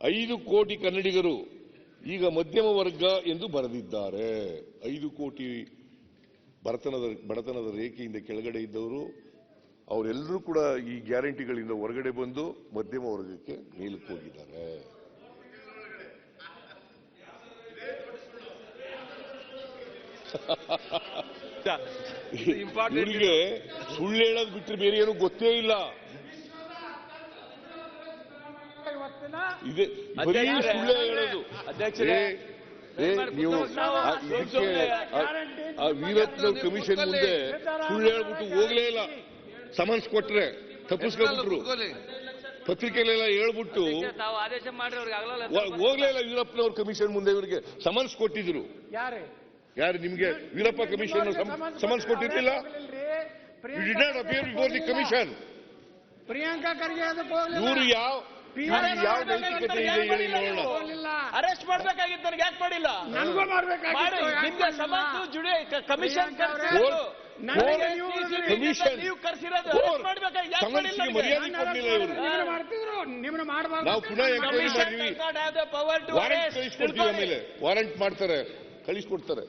5 ಕೋಟಿ ಕನ್ನಡಿಗರು ಈಗ ಮಧ್ಯಮ ವರ್ಗ ಎಂದು ಬರೆದಿದ್ದಾರೆ. 5 ಕೋಟಿ ಬಡತನದ ರೇಖೆಯಿಂದ ಕೆಳಗಡೆ ಇದ್ದವರು ಅವರೆಲ್ಲರೂ ಕೂಡ ಈ ಗ್ಯಾರಂಟಿಗಳಿಂದ ಹೊರಗಡೆ ಬಂದು ಮಧ್ಯಮ ವರ್ಗಕ್ಕೆ ಮೇಲಕ್ಕೆ ಹೋಗಿದ್ದಾರೆ. ಇವರಿಗೆ ಸುಳ್ಳು ಹೇಳೋದು ಬಿಟ್ಟರೆ ಬೇರೆ ಏನು ಗೊತ್ತೇ ಇಲ್ಲ. ಇದೆ ಬರೀ ಸುಳ್ಳು ಹೇಳೋದು. ನೀವು ವೀರಪ್ಪನ ಕಮಿಷನ್ ಮುಂದೆ ಸುಳ್ಳು ಹೇಳ್ಬಿಟ್ಟು ಹೋಗ್ಲೇ ಇಲ್ಲ. ಸಮನ್ಸ್ ಕೊಟ್ರೆ ತಪ್ಪಿಸ್ಕೊಂಡ್ಬಿಟ್ರು. ಪತ್ರಿಕೆಲೆಲ್ಲ ಹೇಳ್ಬಿಟ್ಟು ಹೋಗ್ಲೇ ಇಲ್ಲ. ವೀರಪ್ಪನವ್ರ ಕಮಿಷನ್ ಮುಂದೆ ಇವರಿಗೆ ಸಮನ್ಸ್ ಕೊಟ್ಟಿದ್ರು. ಯಾರು ನಿಮ್ಗೆ ವೀರಪ್ಪ ಕಮಿಷನ್ ಸಮನ್ಸ್ ಕೊಟ್ಟಿರ್ಲಿಲ್ಲ? You did not appear before the commission. Priyanka Kharge ಇವರು ಯಾವ ನೈತಿಕತೆ ಇದೆ ಹೇಳಿ ನೋಡೋಣ. ಅರೆಸ್ಟ್ ಮಾಡ್ಬೇಕಾಗಿತ್ತು, ನನಗೆ ಯಾಕೆ ಮಾಡಿಲ್ಲ? ನನಗೂ ಮಾಡ್ಬೇಕಾಗಿತ್ತು. ನಿಮ್ಗೆ ಸಮನ್ಸ್ ಜುಡಿ ಕಮಿಷನ್ ನೀವು ಕರ್ಸಿರೋದು ಸಮನ್ಸ್ಗೆ ಮರ್ಯಾದೆ ಕೊಡಲಿಲ್ಲ ಇವರು. ನಾವು ಪುನಃ ಎಂಕ್ವೈರಿ ಮಾಡಿದ್ವಿ. ವಾರಂಟ್ ಕಳಿಸ್ಕೊಡ್ತೀವಿ. ಆಮೇಲೆ ವಾರಂಟ್ ಮಾಡ್ತಾರೆ, ಕಳಿಸ್ಕೊಡ್ತಾರೆ.